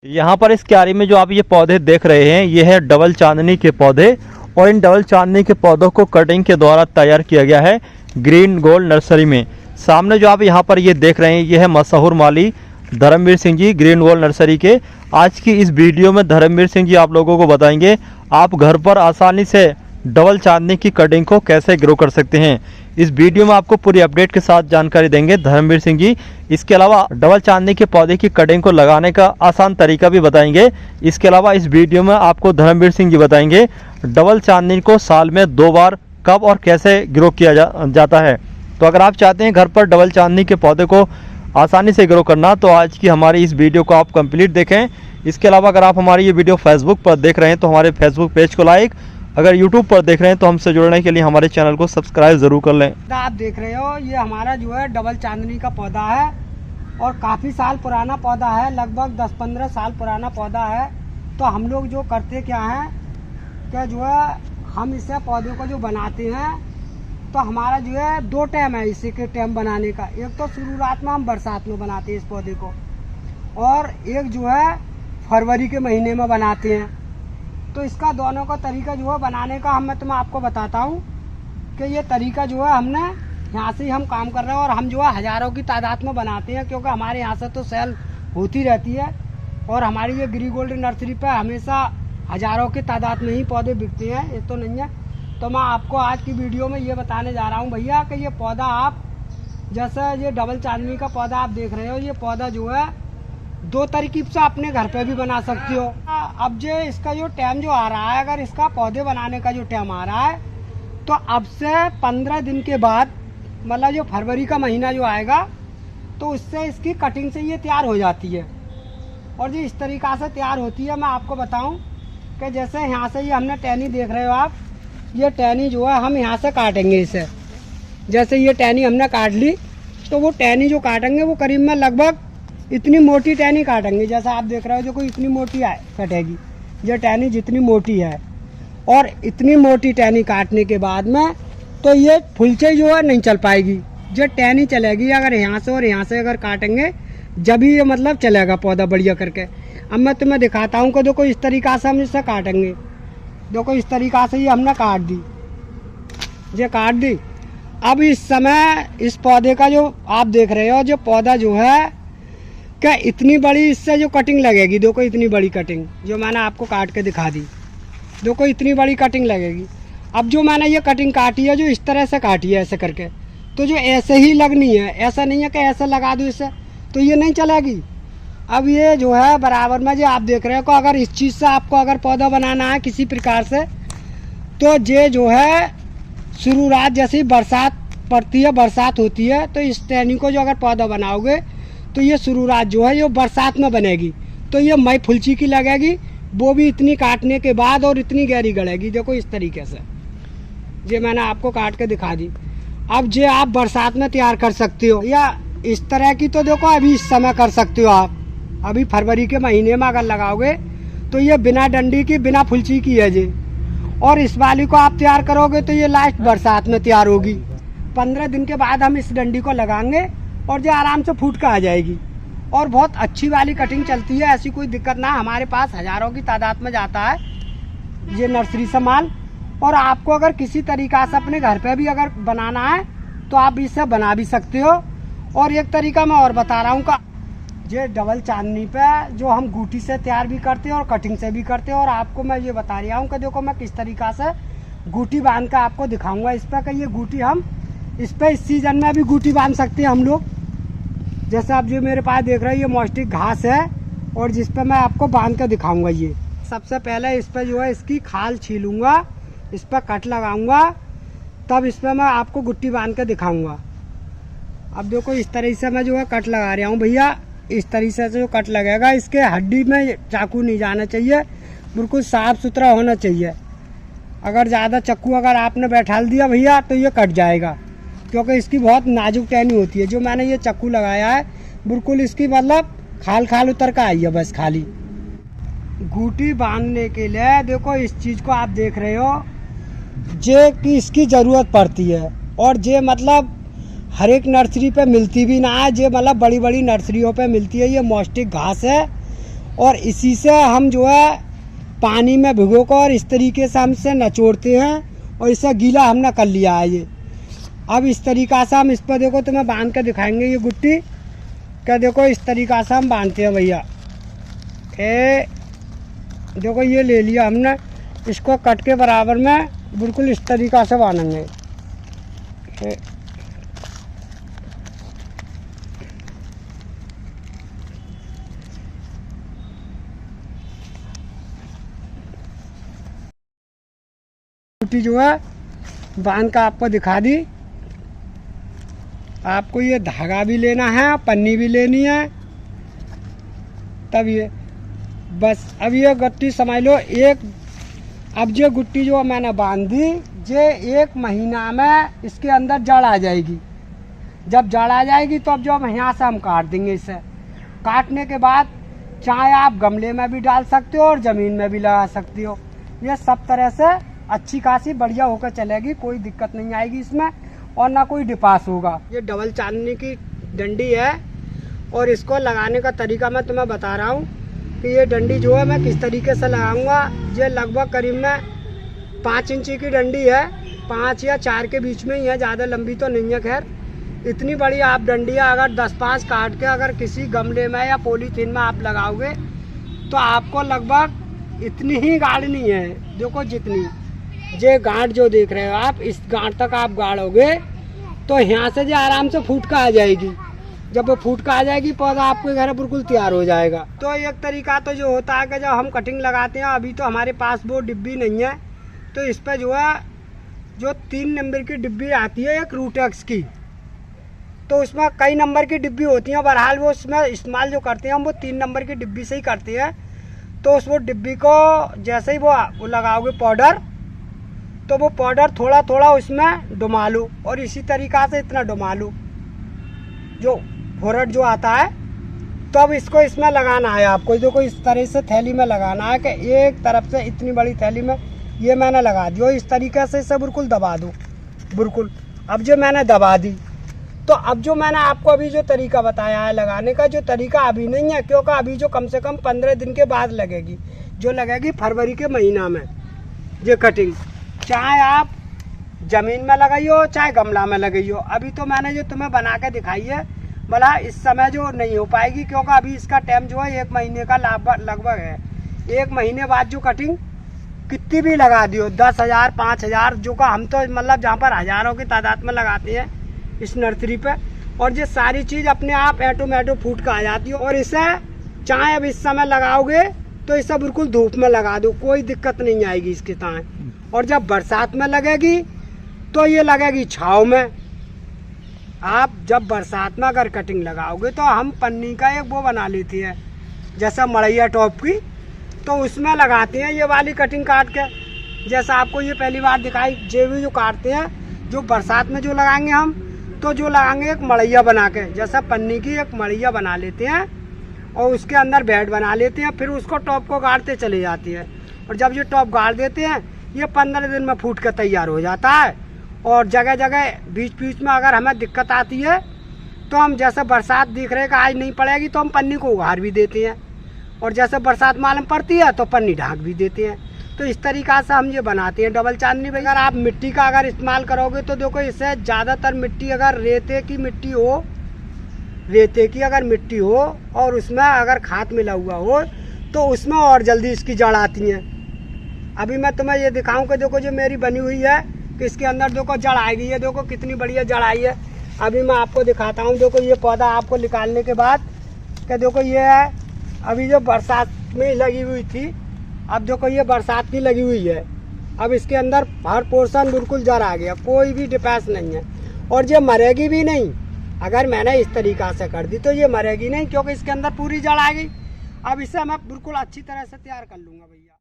यहाँ पर इस क्यारी में जो आप ये पौधे देख रहे हैं ये है डबल चांदनी के पौधे और इन डबल चांदनी के पौधों को कटिंग के द्वारा तैयार किया गया है ग्रीन गोल्ड नर्सरी में। सामने जो आप यहाँ पर ये देख रहे हैं ये है मशहूर माली Dharmveer Singh ji green gold nursery के। आज की इस वीडियो में धर्मवीर सिंह जी आप लोगों को बताएंगे आप घर पर आसानी से डबल चांदनी की कटिंग को कैसे ग्रो कर सकते हैं। इस वीडियो में आपको पूरी अपडेट के साथ जानकारी देंगे धर्मवीर सिंह जी। इसके अलावा डबल चांदनी के पौधे की कटिंग को लगाने का आसान तरीका भी बताएंगे। इसके अलावा इस वीडियो में आपको धर्मवीर सिंह जी बताएंगे डबल चांदनी को साल में 2 बार कब और कैसे ग्रो किया जाता है। तो अगर आप चाहते हैं घर पर डबल चांदनी के पौधे को आसानी से ग्रो करना तो आज की हमारी इस वीडियो को आप कंप्लीट देखें। इसके अलावा अगर आप हमारी ये वीडियो फेसबुक पर देख रहे हैं तो हमारे फेसबुक पेज को लाइक, अगर यूट्यूब पर देख रहे हैं तो हमसे जुड़ने के लिए हमारे चैनल को सब्सक्राइब जरूर कर लें। आप देख रहे हो ये हमारा जो है डबल चांदनी का पौधा है और काफ़ी साल पुराना पौधा है, लगभग 10-15 साल पुराना पौधा है। तो हम लोग जो करते क्या है कि जो है हम इसे पौधे को जो बनाते हैं तो हमारा जो है 2 टाइम है इसी के टाइम बनाने का। एक तो शुरुआत में हम बरसात में बनाते हैं इस पौधे को और एक जो है फरवरी के महीने में बनाते हैं। तो इसका दोनों का तरीका जो है बनाने का मैं तुम्हें आपको बताता हूँ कि ये तरीका जो है हमने यहाँ से ही हम काम कर रहे हैं और हम जो है हज़ारों की तादाद में बनाते हैं क्योंकि हमारे यहाँ से तो सेल होती रहती है और हमारी ये ग्रीन गोल्ड नर्सरी पे हमेशा हज़ारों की तादाद में ही पौधे बिकते हैं, ये तो नहीं है। तो मैं आपको आज की वीडियो में ये बताने जा रहा हूँ भैया कि ये पौधा आप जैसे ये डबल चांदनी का पौधा आप देख रहे हो, ये पौधा जो है 2 तरकीब से अपने घर पे भी बना सकती हो। अब जो इसका जो टाइम जो आ रहा है, अगर इसका पौधे बनाने का जो टाइम आ रहा है तो अब से 15 दिन के बाद मतलब जो फरवरी का महीना जो आएगा तो उससे इसकी कटिंग से ये तैयार हो जाती है। और जो इस तरीक़ा से तैयार होती है मैं आपको बताऊं कि जैसे यहाँ से ये हमने टहनी देख रहे हो आप, ये टहनी जो है हम यहाँ से काटेंगे इसे। जैसे ये टहनी हमने काट ली तो वो टहनी जो काटेंगे वो करीब में लगभग इतनी मोटी टहनी काटेंगे। जैसा आप देख रहे हो जो कोई इतनी मोटी कटेगी ये टहनी जितनी मोटी है। और इतनी मोटी टहनी काटने के बाद में तो ये फुलचे जो है नहीं चल पाएगी, जो टहनी चलेगी अगर यहाँ से और यहाँ से अगर काटेंगे जब ही ये मतलब चलेगा पौधा बढ़िया करके। अब मैं तुम्हें दिखाता हूँ कि देखो इस तरीक़ा से हम इसे काटेंगे। देखो इस तरीक़ा से ये हमने काट दी, ये काट दी। अब इस समय इस पौधे का जो आप देख रहे हो जो पौधा जो है क्या इतनी बड़ी इससे जो कटिंग लगेगी, देखो इतनी बड़ी कटिंग जो मैंने आपको काट के दिखा दी, देखो इतनी बड़ी कटिंग लगेगी। अब जो मैंने ये कटिंग काटी है जो इस तरह से काटी है ऐसे करके, तो जो ऐसे ही लगनी है, ऐसा नहीं है कि ऐसे लगा दो इसे तो ये नहीं चलेगी। अब ये जो है बराबर में जो आप देख रहे हो को अगर इस चीज़ से आपको अगर पौधा बनाना है किसी प्रकार से तो ये जो है शुरुआत जैसे बरसात पड़ती है, बरसात होती है तो इस टहनी को जो अगर पौधा बनाओगे तो ये शुरुआत जो है ये बरसात में बनेगी तो ये मई फुलची की लगेगी, वो भी इतनी काटने के बाद और इतनी गहरी गड़ेगी। देखो इस तरीके से ये मैंने आपको काट के दिखा दी। अब ये आप बरसात में तैयार कर सकते हो या इस तरह की तो देखो अभी इस समय कर सकते हो आप। अभी फरवरी के महीने में अगर लगाओगे तो ये बिना डंडी की बिना फुलची की है जी। और इस वाली को आप तैयार करोगे तो ये लास्ट बरसात में तैयार होगी। 15 दिन के बाद हम इस डंडी को लगाएंगे और जो आराम से फूट कर आ जाएगी और बहुत अच्छी वाली कटिंग चलती है, ऐसी कोई दिक्कत ना। हमारे पास हज़ारों की तादाद में जाता है ये नर्सरी से माल। और आपको अगर किसी तरीक़ा से अपने घर पे भी अगर बनाना है तो आप इसे बना भी सकते हो। और एक तरीका मैं और बता रहा हूँ का ये डबल चांदनी पे जो हम गूटी से तैयार भी करते हैं और कटिंग से भी करते हैं। और आपको मैं ये बता रहा हूँ कि देखो मैं किस तरीक़ा से गूटी बांध कर आपको दिखाऊँगा इस पर कि ये गूटी हम इस पर इस सीज़न में भी गूटी बांध सकते हैं हम लोग। जैसे आप जो मेरे पास देख रहे हो ये मौस्टिक घास है और जिस पर मैं आपको बांध कर दिखाऊंगा। ये सबसे पहले इस पर जो है इसकी खाल छीलूँगा, इस पर कट लगाऊंगा, तब इस पर मैं आपको गुट्टी बांध कर दिखाऊंगा। अब देखो इस तरह से मैं जो है कट लगा रहा हूँ भैया। इस तरीके से जो कट लगेगा इसके हड्डी में चाकू नहीं जाना चाहिए, बिल्कुल साफ़ सुथरा होना चाहिए। अगर ज़्यादा चाकू अगर आपने बैठा दिया भैया तो ये कट जाएगा क्योंकि इसकी बहुत नाजुक टहनी होती है। जो मैंने ये चाकू लगाया है बिल्कुल इसकी मतलब खाल खाल उतर का आई है बस खाली। गूटी बांधने के लिए देखो इस चीज़ को आप देख रहे हो जे कि इसकी ज़रूरत पड़ती है और जे मतलब हर एक नर्सरी पे मिलती भी ना है, जे मतलब बड़ी बड़ी नर्सरियों पे मिलती है। ये मौस्टिक घास है और इसी से हम जो है पानी में भिगो कर इस तरीके से हम इसे नचोड़ते हैं और इसे गीला हमने कर लिया है ये। अब इस तरीक़ा से हम इस पर देखो तुम्हें बांध के दिखाएंगे ये गुट्टी, क्या देखो इस तरीक़ा से हम बांधते हैं भैया। देखो ये ले लिया हमने, इसको कट के बराबर में बिल्कुल इस तरीक़ा से बांधेंगे। गुट्टी जो है बांध का आपको दिखा दी। आपको ये धागा भी लेना है, पन्नी भी लेनी है, तब ये बस। अब ये गुट्टी समझ लो एक, अब ये गुट्टी जो मैंने बांध दी ये 1 महीना में इसके अंदर जड़ आ जाएगी। जब जड़ आ जाएगी तो अब जो हम यहाँ से हम काट देंगे। इसे काटने के बाद चाहे आप गमले में भी डाल सकते हो और ज़मीन में भी लगा सकते हो। ये सब तरह से अच्छी खासी बढ़िया होकर चलेगी, कोई दिक्कत नहीं आएगी इसमें और ना कोई डिपास होगा। ये डबल चांदनी की डंडी है और इसको लगाने का तरीका मैं तुम्हें बता रहा हूँ कि ये डंडी जो है मैं किस तरीके से लगाऊंगा। ये लगभग करीब में 5 इंची की डंडी है, 5 या 4 के बीच में ही है, ज़्यादा लंबी तो नहीं है। खैर इतनी बड़ी आप डंडियाँ अगर 10-5 काट के अगर किसी गमले में या पॉलीथीन में आप लगाओगे तो आपको लगभग इतनी ही गाड़नी है। देखो जितनी ये गांठ जो देख रहे हो आप, इस गांठ तक आप गाड़ोगे तो यहाँ से जो आराम से फूटका आ जाएगी। जब वो फूटका आ जाएगी पौधा आपके घर बिल्कुल तैयार हो जाएगा। तो एक तरीका तो जो होता है कि जब हम कटिंग लगाते हैं, अभी तो हमारे पास वो डिब्बी नहीं है, तो इस पर जो है जो 3 नंबर की डिब्बी आती है एक रूटेक्स की, तो उसमें कई नंबर की डिब्बी होती हैं। बहरहाल वो उसमें इस्तेमाल जो करते हैं हम वो 3 नंबर की डिब्बी से ही करते हैं। तो उस वो डिब्बी को जैसे ही वो लगाओगे पाउडर, तो वो पाउडर थोड़ा थोड़ा उसमें डुमा लो और इसी तरीक़ा से इतना डुमा लो जो फोरट जो आता है। तो अब इसको इसमें लगाना है आपको। देखो इस तरह से थैली में लगाना है कि एक तरफ से इतनी बड़ी थैली में ये मैंने लगा दी और इस तरीके से इसे बिल्कुल दबा दो बिल्कुल। अब जो मैंने दबा दी तो अब जो मैंने आपको अभी जो तरीका बताया है लगाने का, जो तरीका अभी नहीं है, क्योंकि अभी जो कम से कम 15 दिन के बाद लगेगी, जो लगेगी फरवरी के महीना में ये कटिंग। चाहे आप ज़मीन में लगाइयो चाहे गमला में लगाइयो। अभी तो मैंने जो तुम्हें बना के दिखाई है, भला इस समय जो नहीं हो पाएगी क्योंकि अभी इसका टाइम जो है 1 महीने का लगभग है। 1 महीने बाद जो कटिंग कितनी भी लगा दियो, 10,000 5,000 जो का हम तो मतलब जहाँ पर हज़ारों की तादाद में लगाते हैं इस नर्सरी पे, और ये सारी चीज़ अपने आप ऐटो फूट का आ जाती है। और इसे चाहे अब इस समय लगाओगे तो इसे बिल्कुल धूप में लगा दो, कोई दिक्कत नहीं आएगी इसके ताए। और जब बरसात में लगेगी तो ये लगेगी छाँव में। आप जब बरसात में अगर कटिंग लगाओगे तो हम पन्नी का एक वो बना लेती है जैसा मड़ैया टॉप की, तो उसमें लगाते हैं ये वाली कटिंग काट के। जैसा आपको ये पहली बार दिखाई, जे भी जो काटते हैं जो बरसात में जो लगाएंगे हम, तो जो लगाएंगे एक मड़ैया बना के, जैसा पन्नी की एक मड़ैया बना लेते हैं और उसके अंदर बेड बना लेते हैं, फिर उसको टॉप को गाड़ते चले जाती है। और जब ये टॉप गाड़ देते हैं ये 15 दिन में फूट कर तैयार हो जाता है। और जगह जगह बीच बीच में अगर हमें दिक्कत आती है तो हम जैसे बरसात दिख रहे कि आज नहीं पड़ेगी तो हम पन्नी को उघाड़ भी देते हैं, और जैसे बरसात मालूम पड़ती है तो पन्नी ढाँक भी देते हैं। तो इस तरीक़ा से हम ये बनाते हैं डबल चांदनी। भाई अगर आप मिट्टी का अगर इस्तेमाल करोगे तो देखो इससे ज़्यादातर मिट्टी अगर रेते की मिट्टी हो, रेते की अगर मिट्टी हो और उसमें अगर खाद मिला हुआ हो तो उसमें और जल्दी इसकी जड़ आती हैं। अभी मैं तुम्हें ये दिखाऊं कि देखो जो मेरी बनी हुई है कि इसके अंदर देखो जड़ आएगी, ये देखो कितनी बढ़िया जड़ आई है। अभी मैं आपको दिखाता हूँ। देखो ये पौधा आपको निकालने के बाद कि देखो ये है अभी जो बरसात में लगी हुई थी, अब देखो ये बरसात की लगी हुई है। अब इसके अंदर हर पोर्शन बिल्कुल जड़ आ गया, कोई भी डिफेंस नहीं है और ये मरेगी भी नहीं। अगर मैंने इस तरीक़ा से कर दी तो ये मरेगी नहीं क्योंकि इसके अंदर पूरी जड़ आ गई। अब इसे मैं बिल्कुल अच्छी तरह से तैयार कर लूँगा भैया।